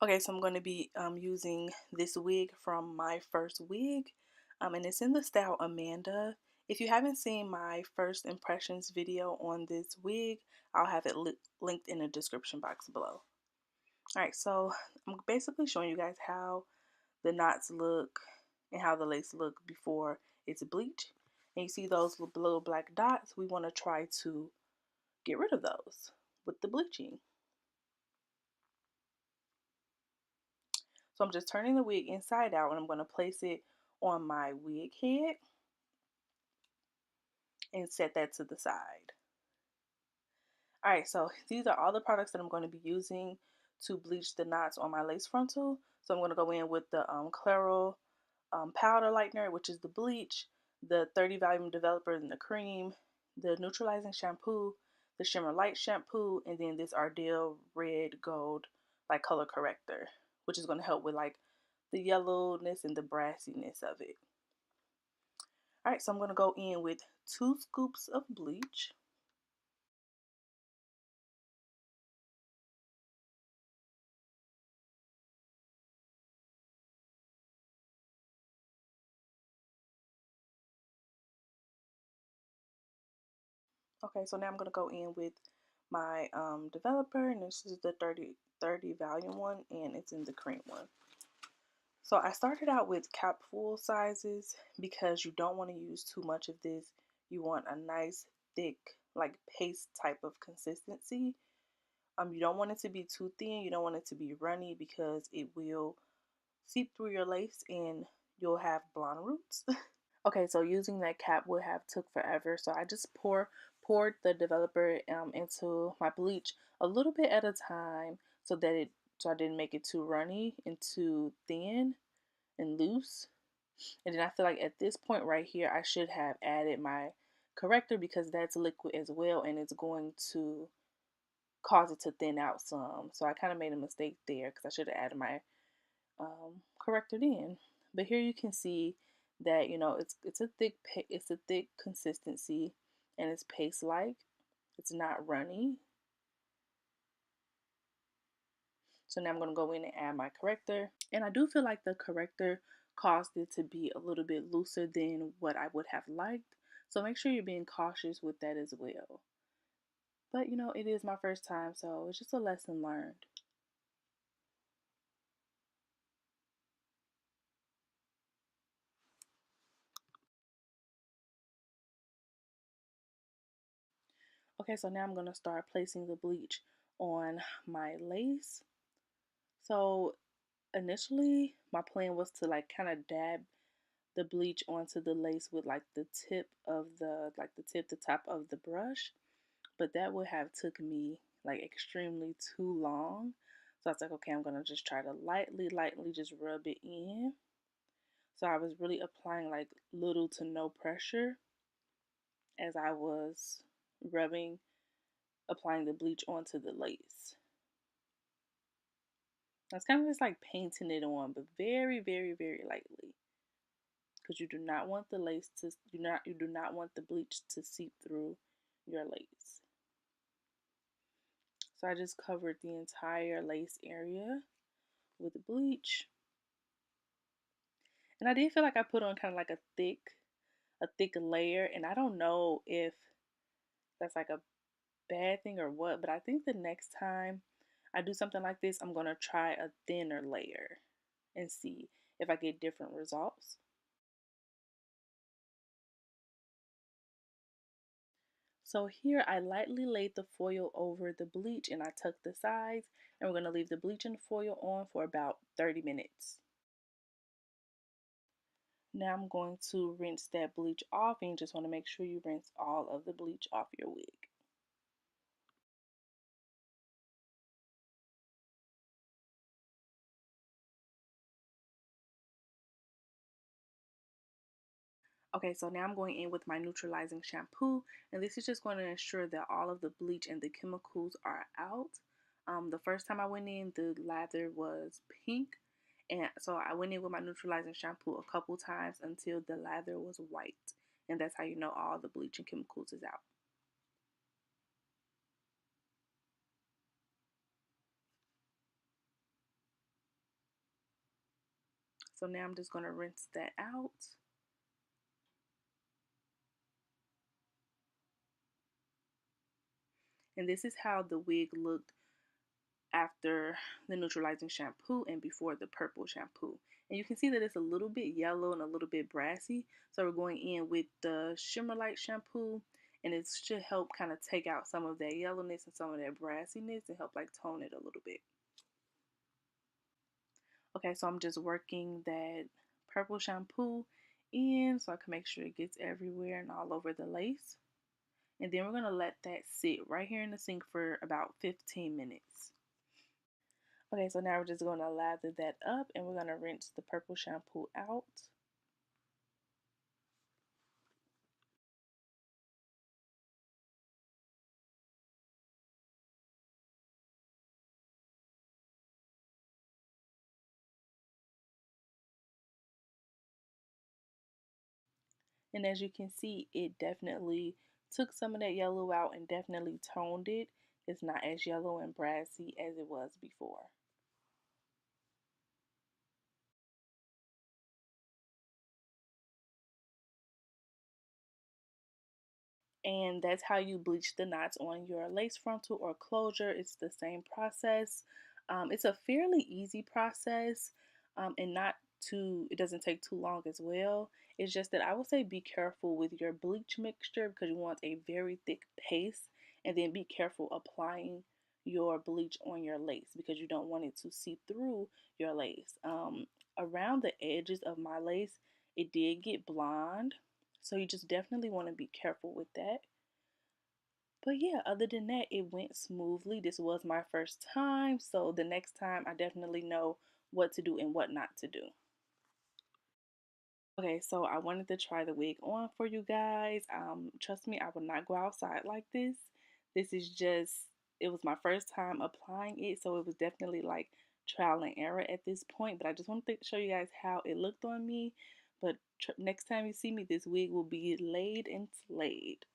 Okay, so I'm going to be using this wig from MyFirstWig, and it's in the style Amanda. If you haven't seen my first impressions video on this wig, I'll have it linked in the description box below. Alright, so I'm basically showing you guys how the knots look and how the lace look before it's bleached. And you see those little black dots, we want to try to get rid of those with the bleaching. So I'm just turning the wig inside out and I'm going to place it on my wig head and set that to the side. Alright, so these are all the products that I'm going to be using to bleach the knots on my lace frontal. So I'm going to go in with the Clairol powder lightener, which is the bleach, the 30 volume developer and the cream, the neutralizing shampoo, the Shimmer Lights shampoo, and then this Ardell red gold like color corrector, which is going to help with like the yellowness and the brassiness of it. Alright, so I'm going to go in with 2 scoops of bleach. Okay, so now I'm going to go in with my developer, and this is the 30 volume one, and it's in the cream one. So I started out with capful sizes because you don't want to use too much of this. You want a nice thick like paste type of consistency. You don't want it to be too thin, you don't want it to be runny because it will seep through your lace and you'll have blonde roots. Okay, so using that cap would have took forever, so I just poured the developer into my bleach a little bit at a time so that I didn't make it too runny and too thin and loose. And then I feel like at this point right here I should have added my corrector because that's liquid as well and it's going to cause it to thin out some. So I kind of made a mistake there because I should have added my corrector then. But here you can see that it's a thick consistency and it's paste like. It's not runny. So now I'm going to go in and add my corrector. And I do feel like the corrector caused it to be a little bit looser than what I would have liked. So make sure you're being cautious with that as well. But it is my first time, so it's just a lesson learned. Okay, so now I'm going to start placing the bleach on my lace. So initially my plan was to like kind of dab the bleach onto the lace with like the top of the brush, but that would have took me like extremely too long. So I was like, okay, I'm gonna just try to lightly just rub it in. So I was really applying like little to no pressure as I was applying the bleach onto the lace. I was kind of just like painting it on, but very, very, very lightly, because you do not want the lace to you do not want the bleach to seep through your lace. So I just covered the entire lace area with bleach. And I did feel like I put on kind of like a thick layer, and I don't know if that's like a bad thing or what, but I think the next time I do something like this, I'm going to try a thinner layer and see if I get different results. So here I lightly laid the foil over the bleach and I tucked the sides, and we're going to leave the bleach and the foil on for about 30 minutes. Now I'm going to rinse that bleach off, and you just want to make sure you rinse all of the bleach off your wig. Okay, so now I'm going in with my neutralizing shampoo, and this is just going to ensure that all of the bleach and the chemicals are out. The first time I went in, the lather was pink, and so I went in with my neutralizing shampoo a couple times until the lather was white, and that's how you know all the bleach and chemicals is out. so now I'm just going to rinse that out. And this is how the wig looked after the neutralizing shampoo and before the purple shampoo. And you can see that it's a little bit yellow and a little bit brassy. So we're going in with the Shimmer Lights shampoo, and it should help kind of take out some of that yellowness and some of that brassiness and help like tone it a little bit. Okay, so I'm just working that purple shampoo in so I can make sure it gets everywhere and all over the lace. And then we're going to let that sit right here in the sink for about 15 minutes. Okay, so now we're just going to lather that up and we're going to rinse the purple shampoo out. And as you can see, it definitely took some of that yellow out and definitely toned it. It's not as yellow and brassy as it was before. And that's how you bleach the knots on your lace frontal or closure. It's the same process. It's a fairly easy process, and not too, it doesn't take too long as well. It's just that I would say be careful with your bleach mixture because you want a very thick paste, and then be careful applying your bleach on your lace because you don't want it to seep through your lace. Around the edges of my lace, it did get blonde, so you just definitely want to be careful with that. But yeah, other than that, it went smoothly. This was my first time, so the next time I definitely know what to do and what not to do. Okay, so I wanted to try the wig on for you guys. Trust me, I would not go outside like this. This is just, it was my first time applying it, so it was definitely like trial and error at this point. But I just wanted to show you guys how it looked on me. But next time you see me, this wig will be laid and slayed.